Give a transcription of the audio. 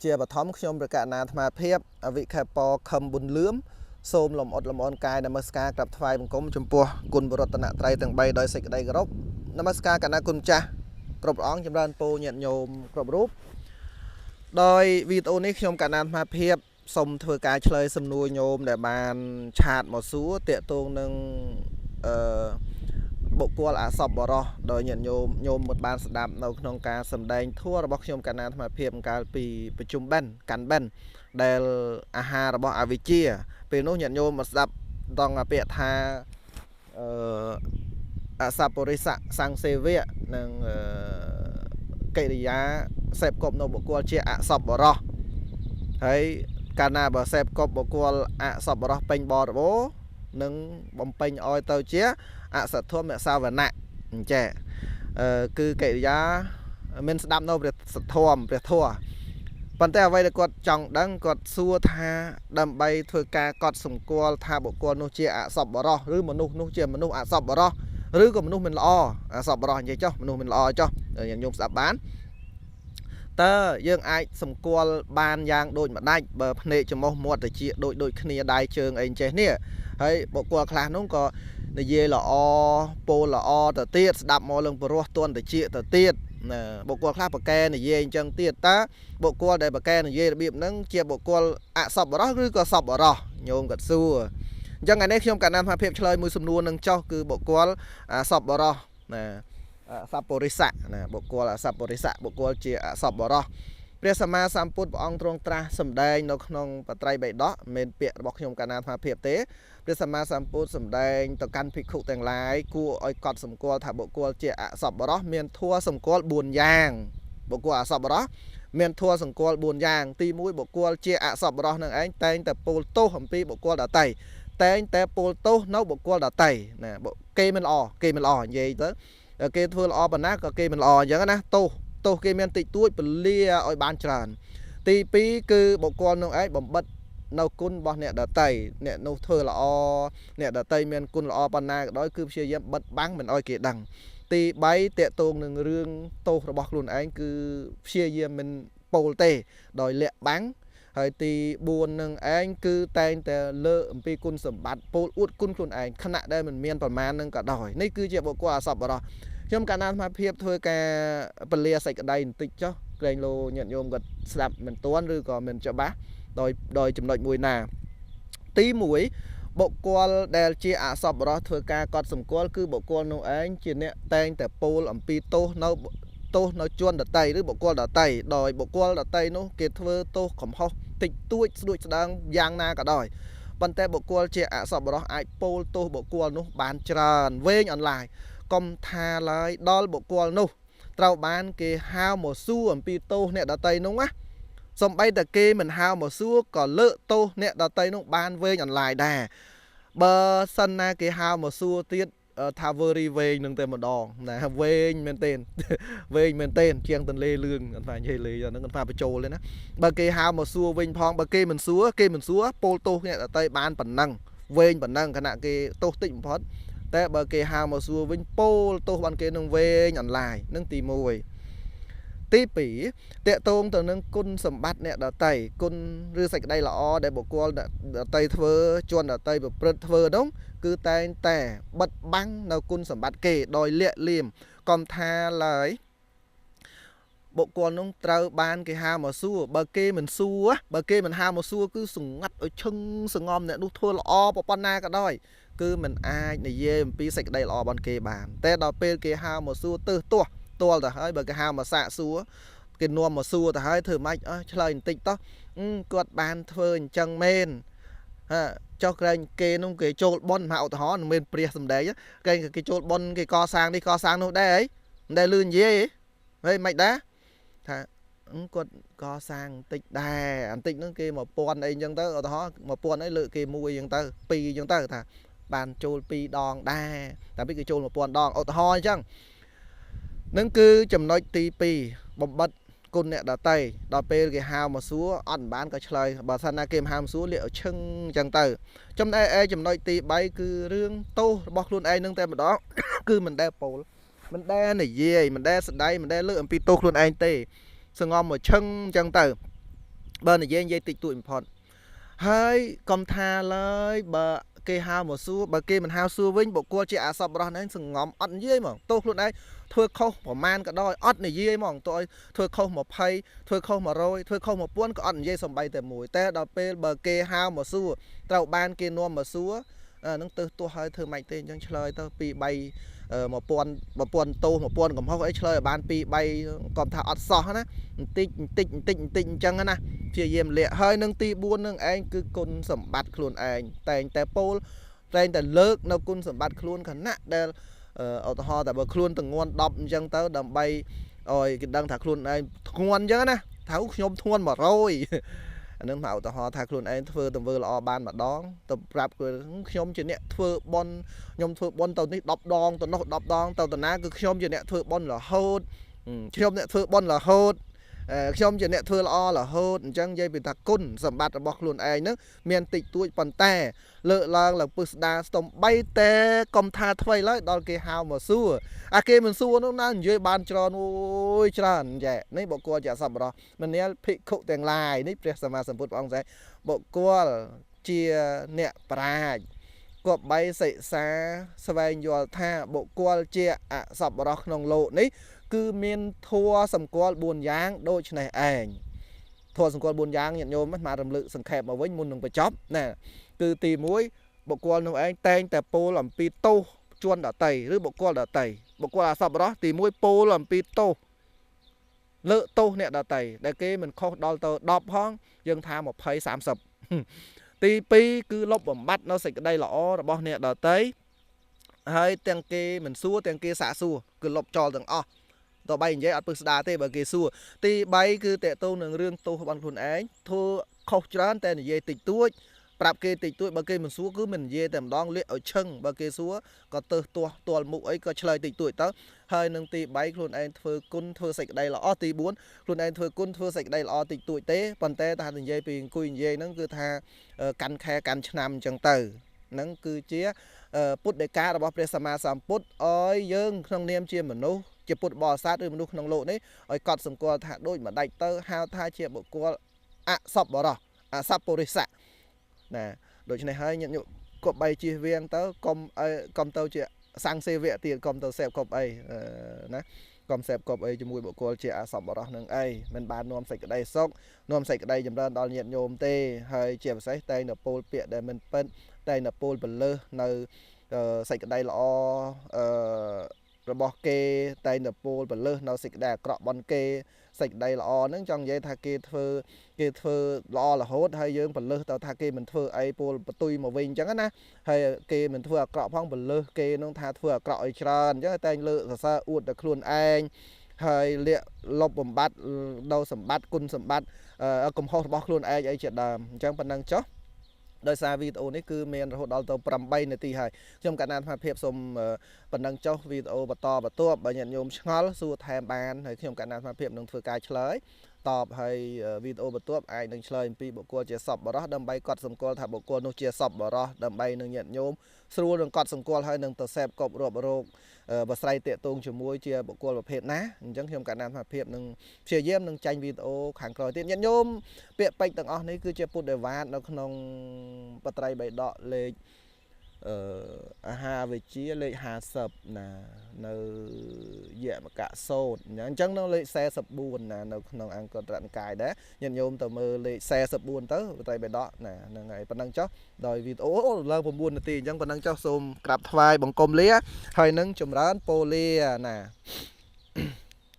ជាបឋមខ្ញុំប្រកាសណាអាត្មាភាពអវិខេពខំប៊ុនលឿមសូមលំអត់លំអរកាយនមស្ការក្រាបថ្វាយបង្គំចំពោះគុណបរតនត្រ័យទាំង3ដោយសេចក្តីគោរពនមស្ការគណៈគុណចាស់គ្រប់ព្រះអង្គចម្រើនពរញាតិញោមគ្រប់រូបដោយវីដេអូនេះខ្ញុំកណានអាត្មាភាពសូមធ្វើការឆ្លើយសំណួរញោមដែលបានឆាតមកសួរតាក់ទងនឹងបុគ្គលអសប្បុរសដោយញាតិញោមមិនបានស្ដាប់នៅក្នុងការសម្ដែងធัวរបស់ខ្ញុំកណានអាត្មាភាពកាលពីប្រជុំបិណ្ឌកាន់បិណ្ឌដែលអាហាររបស់អវិជ្ជាពេលនោះញាតិញោមមកស្ដាប់តង់ពាក្យថាអសប្បុរិស័កសង្ឃសេវៈនិងកិរិយាសេពគប់នៅបុគ្គលជាអសប្បុរសហើយកាលណាបើសេពគប់បុគ្គលអសប្បុរសពេញបរិបូរណ៍នឹងបំពេញឲ្យទៅជាអសធម្មសាវណៈអញ្ចឹងគឺកិរិយាមានស្ដាប់នៅព្រះសទ្ធមព្រះធម៌ប៉ុន្តែអ្វីដែលគាត់ចង់ដឹងគាត់សួរថាដើម្បីធ្វើការកត់សម្គាល់ថាបុគ្គលនោះជាអសប្បុរសឬមនុស្សនោះជាមនុស្សអសប្បុរសឬក៏មនុស្សមិនល្អអសប្បុរសនិយាយចុះមនុស្សមិនល្អចុះញាតិញោមស្ដាប់បានតើយើងអាចសម្គាល់បានយ៉ាងដូចម្ដេចបើភ្នែកច្រមុះមាត់ត្រចៀកដូចគ្នាដៃជើងអីចេះនេះហើយបុគ្គលខ្លះនោះក៏និយាយល្អពោលល្អទៅទៀតស្ដាប់មកលឹងបរោះទន់ត្រចៀកទៅទៀតបុគ្គលខ្លះប្រកែនិយាយអញ្ចឹងទៀតតើបុគ្គលដែលប្រកែនិយាយរបៀបហ្នឹងជាបុគ្គលអសប្បុរសឬក៏សប្បុរសញោមគាត់សួរអញ្ចឹងថ្ងៃនេះខ្ញុំកណ្ដាលថាភាពឆ្លើយមួយសំណួរនឹងចោះគឺបុគ្គលសប្បុរសសប្បុរិស័កបុគ្គលអសប្បុរិស័កបុគ្គលជាអសប្បុរសព្រះសម្មាសម្ពុទ្ធព្រះអង្គទ្រង់ត្រាស់សម្ដែងនៅក្នុងបត្រៃបិដកមិនពាក្យរបស់ខ្ញុំកណ្ដាលថាភាពទេព្រះសម្មាសម្ពុទ្ធសម្ដែងទៅកាន់ភិក្ខុទាំងឡាយគួរឲ្យកត់សម្គាល់ថាបុគ្គលជាអសប្បុរសមានធัวសម្គាល់4យ៉ាងបុគ្គលអសប្បុរសមានធัวសម្គាល់4យ៉ាងទី1បុគ្គលជាអសប្បុរសនឹងឯងតែងតែពោលទោសអំពីបុគ្គលដទៃតែងតែពោលទោសនៅបុគ្គលដទៃណាគេមិនល្អនិយាយទៅគេធ្វើល្អប៉ុណ្ណាក៏គេមិនល្អអញ្ចឹងណាទោសគេមានតិចតួចពលាឲ្យបានច្រើនទី2គឺបុគ្គលនោះឯងបំបិតនៅគុណរបស់អ្នកដតីអ្នកនោះធ្វើល្អអ្នកដតីមានគុណល្អប៉ុណ្ណាក៏ដោយគឺព្យាយាមបិទបាំងមិនឲ្យគេដឹងទី3តេតងនឹងរឿងទោសរបស់ខ្លួនឯងគឺព្យាយាមមិនពោលទេដោយលាក់បាំងហើយទី4នឹងឯងគឺតែងតែលើកអំពីគុណសម្បត្តិពោលអួតគុណខ្លួនឯងខណៈដែលមិនមានប្រមាណនឹងក៏ដោយនេះគឺជាបុគ្គលអសប្បុរសខ្ញុំកណ្ដាលអាភិបធ្វើការពលាសេចក្តីបន្តិចចុះក្រែងលោញាតិញោមគាត់ស្ដាប់មិនទាន់ឬក៏មិនច្បាស់ដោយចំណុចមួយណាទី1បុគ្គលដែលជាអសប្បុរសធ្វើការកត់សម្គាល់គឺបុគ្គលនោះឯងជាអ្នកតែងតែពោលអំពីទោសនៅជនដតីឬបុគ្គលដតីដោយបុគ្គលដតីនោះគេធ្វើទោសកំហុសតិចតួចស្ដួចស្ដាងយ៉ាងណាក៏ដោយប៉ុន្តែបុគ្គលជាអសប្បុរសអាចពោលទោសបុគ្គលនោះបានច្រើនវែងអន្លាយកុំថាឡើយដល់បុគ្គលនោះត្រូវបានគេហៅមកសួរអំពីទោសអ្នកដតីនោះណាសំបីតែគេមិនហៅមកសួរក៏លើកទោសអ្នកដតីនោះបានវែងអន្លាយដែរបើសិនណាគេហៅមកសួរទៀតថាវើរីវែងនឹងតែម្ដងណាវែងមែនទេវែងមែនទេជាងទន្លេលឿងអត់ថានិយាយលេហ្នឹងអត់ថាបញ្ចូលទេណាបើគេហៅមកសួរវិញផងបើគេមិនសួរពោលទោសអ្នកដតីបានប៉ុណ្ណឹងវែងប៉ុណ្ណឹងខណៈគេទោសតិចបំផុតតែបើគេហៅមកសួរវិញពោលទោសបានគេនឹងវែងអន្លាយនឹងទី1ទី2តេតងទៅនឹងគុណសម្បត្តិអ្នកដតីគុណឬសេចក្តីល្អដែលបុគ្គលដតីធ្វើជនដតីប្រព្រឹត្តធ្វើនោះគឺតែងតែបិទបាំងនៅគុណសម្បត្តិគេដោយលាក់លៀមកុំថាឡើយបុគ្គលនោះត្រូវបានគេហៅមកសួរបើគេមិនសួរបើគេមិនហៅមកសួរគឺសង្ងាត់ឲ្យឈឹងសងំអ្នកនោះធ្វើល្អប៉ុណ្ណាក៏ដោយគឺមិនអាចនិយាយអំពីសេចក្តីល្អរបស់គេបានតែដល់ពេលគេហៅមកសួរទើសទាស់ទាល់ទៅហើយបើគេហៅមកសាកសួរគេនាំមកសួរទៅហើយធ្វើម៉េចឆ្លើយបន្តិចតោះគាត់បានធ្វើអញ្ចឹងមែនចុះក្រែងគេនោះគេចូលប៉ុនមកឧទាហរណ៍មិនមែនព្រះសម្ដែងក្រែងគេចូលប៉ុនគេកសាងនេះកសាងនោះដែរអីមិនដែលលឿននិយាយហីមិនដែរថាគាត់កសាងបន្តិចដែរបន្តិចហ្នឹងគេ1000អីអញ្ចឹងទៅឧទាហរណ៍1000អីលើកគេ1អញ្ចឹងទៅ2អញ្ចឹងទៅថាបានចូល2ដងដែរតែពីគេចូល1000ដងឧទាហរណ៍អញ្ចឹងនឹងគឺចំណុចទី2បំបិតគុណអ្នកដតីដល់ពេលគេហៅមកសួរអត់បានក៏ឆ្លើយបើសិនណាគេហៅមកសួរលាកឲ្យឈឹងអញ្ចឹងទៅចំណែកចំណុចទី3គឺរឿងទោសរបស់ខ្លួនឯងនឹងតែម្ដងគឺមិនដែលពោលមិនដែលនិយាយមិនដែលស្ដីមិនដែលលើកអំពីទោសខ្លួនឯងទេសងំមកឈឹងអញ្ចឹងទៅ បើនិយាយតិចតួចបំផុតហើយកុំថាឡើយបើគេហៅមកសួរបើគេមិនហៅសួរវិញបុគ្គលជាអសប្បុរសហ្នឹងសងំអត់និយាយហ្មងទោសខ្លួនឯងធ្វើខុសប្រមាណក៏ដោយអត់និយាយហ្មងទោះឲ្យធ្វើខុស20ធ្វើខុស100ធ្វើខុស1000ក៏អត់និយាយសំបីតែមួយតែដល់ពេលបើគេហៅមកសួរត្រូវបានគេនាំមកសួរនឹងទៅទោះឲ្យធ្វើម៉េចទេអញ្ចឹងឆ្លើយទៅ2 3 1000ទោស1000កំហុសអីឆ្លើយឲ្យបាន2 3គាត់ថាអត់សោះណាបន្តិចអញ្ចឹងណាព្យាយាមលាក់ហើយនឹងទី4នឹងឯងគឺគុណសម្បត្តិខ្លួនឯងតែងតែពោលតែងតែលើកនៅគុណសម្បត្តិខ្លួនខណៈដែលឧទាហរណ៍តែបើខ្លួនទងន់10អញ្ចឹងទៅដើម្បីឲ្យគេដឹងថាខ្លួនឯងធ្ងន់អញ្ចឹងណាថាខ្ញុំធ្ងន់100អានឹងមកឧទាហរណ៍ថាខ្លួនឯងធ្វើទង្វើល្អបានម្ដងទៅប្រាប់ខ្ញុំជាអ្នកធ្វើបន់ខ្ញុំធ្វើបន់ទៅនេះ10ដងទៅនោះ10ដងទៅតាណាគឺខ្ញុំជាអ្នកធ្វើបន់រហូតខ្ញុំអ្នកធ្វើបន់រហូតខ្ញុំជាអ្នកធ្វើល្អរហូតអញ្ចឹងនិយាយពីថាគុណសម្បត្តិរបស់ខ្លួនឯងហ្នឹងមានតិចតួចប៉ុន្តែលើកឡើងពឹស្ដារស្ទំបីតែកុំថាថ្មីឡើយដល់គេហៅមកសួរអាគេមិនសួរនោះណានិយាយបានច្រើនអូយច្រើនចែនេះបុគ្គលជាអសប្បុរសមនាលភិក្ខុទាំងឡាយនេះព្រះសម្មាសម្ពុទ្ធព្រះអង្គថាបុគ្គលជាអ្នកប្រាជ្ញគប្បីសិក្សាស្វែងយល់ថាបុគ្គលជាអសប្បុរសក្នុងលោកនេះគឺមានធัวសម្គាល់4យ៉ាងដូចនេះឯងធัวសម្គាល់4យ៉ាងញាតិញោមមករំលឹកសង្ខេបមកវិញមុននឹងបញ្ចប់ណាគឺទី1បុគ្គលនោះឯងតែងតែពោលអំពីទោសជួនដតីឬបុគ្គលដតីបុគ្គលអសប្បុរសទី1ពោលអំពីទោសលើកទោសអ្នកដតីដែលគេមិនខុសដល់ទៅ10ផងយើងថា20 30ទី2គឺលុបបំបត្តិនៅសេចក្តីល្អរបស់អ្នកដតីហើយទាំងគេមិនសួរទាំងគេសាកសួរគឺលុបចោលទាំងអស់តបៃនិយាយអត់ពឹស្ដារទេបើគេសួរទី3គឺតេតងនឹងរឿងទោសរបស់ខ្លួនឯងធ្វើខុសច្រើនតែនិយាយតិចតួចប្រាប់គេតិចតួចបើគេមិនសួរគឺមិននិយាយតែម្ដងលាក់ឲ្យឈឹងបើគេសួរក៏ទៅទាស់ទាល់មុខអីក៏ឆ្លើយតិចតួចទៅហើយនឹងទី3ខ្លួនឯងធ្វើគុណធ្វើសេចក្តីល្អទី4ខ្លួនឯងធ្វើគុណធ្វើសេចក្តីល្អតិចតួចទេប៉ុន្តែថានិយាយពីអង្គុយនិយាយហ្នឹងគឺថាកាន់ខែកាន់ឆ្នាំអញ្ចឹងទៅហ្នឹងគឺជាពុទ្ធដីការបស់ព្រះសម្មាសម្ពុទ្ធឲ្យយើងក្នុងនាមជាមនុស្សជាពុទ្ធបរិស័ទឬមនុស្សក្នុងលោកនេះឲ្យកត់សម្គាល់ថាដូចម្ដេចទៅហៅថាជាបុគ្គលអសប្បុរសអសប្បុរិស័កណាដូច្នេះហើយញាតិញោមគប្បីជៀសវាងទៅកុំទៅជាសង្ឃសេវៈទៀតកុំទៅសេពគប់អីណាកុំសេពគប់អីជាមួយបុគ្គលជាអសប្បុរសនឹងអីមិនបាននាំសេចក្តីសុខនាំសេចក្តីចម្រើនដល់ញាតិញោមទេហើយជាពិសេសតែងតែពោលពាក្យដែលមិនពិតតែងតែពោលបលើសនៅសេចក្តីល្អរបស់គេតែងតែពោលបលើសនៅសេចក្តីអាក្រក់បនគេសេចក្តីល្អហ្នឹងចង់និយាយថាគេធ្វើល្អរហូតហើយយើងបលើសទៅថាគេមិនធ្វើអីពោលបន្ទុយមកវិញអញ្ចឹងណាហើយគេមិនធ្វើអាក្រក់ផងបលើសគេនឹងថាធ្វើអាក្រក់ឲ្យច្រើនអញ្ចឹងតែងលើកសរសើរអួតតែខ្លួនឯងហើយលាក់លុបបំបត្តិដល់សម្បត្តិគុណសម្បត្តិកំហុសរបស់ខ្លួនឯងអីជាដើមអញ្ចឹងប៉ុណ្ណឹងចុះដោយសារវីដេអូនេះគឺមានរហូតដល់ទៅ8នាទីហើយខ្ញុំកណ្ណាអាភិបសូមប៉ុណ្ណឹងចុះវីដេអូបន្តបន្ទាប់បើញាតិញោមឆ្ងល់សួរថែមបានហើយខ្ញុំកណ្ណាអាភិបនឹងធ្វើការឆ្លើយតបហើយវីដេអូបន្ទាប់អាចនឹងឆ្លើយអំពីបុគ្គលជាសប្បុរសដើម្បីកត់សម្គាល់ថាបុគ្គលនោះជាសប្បុរសដើម្បីនឹងញាតិញោមស្រួលនឹងកត់សម្គាល់ហើយនឹងទៅសេពគប់រាប់រោគបស្រ័យតាកតងជាមួយជាបុគ្គលប្រភេទណាអញ្ចឹងខ្ញុំកណ្ណាអាភិបនឹងព្យាយាមនឹងចាញ់វីដេអូខាងក្រោយទៀតញាតិញោមពាក្យពេចន៍ទាំងអស់នេះគឺជាពុទ្ធេវាទនៅក្នុងបត្រៃបៃដកលេខអាហារវិជាលេខ50ណានៅយមកៈសោតអញ្ចឹងនៅលេខ44ណានៅក្នុងអង្គតរនិកាយដែរញាតិញោមទៅមើលលេខ44ទៅបត្រៃបៃដកណាហ្នឹងហើយប៉ុណ្ណឹងចុះដោយវីដេអូឡើង9នាទីអញ្ចឹងប៉ុណ្ណឹងចុះសូមក្រាបថ្វាយបង្គំលាហើយនឹងចម្រើនពរលាណា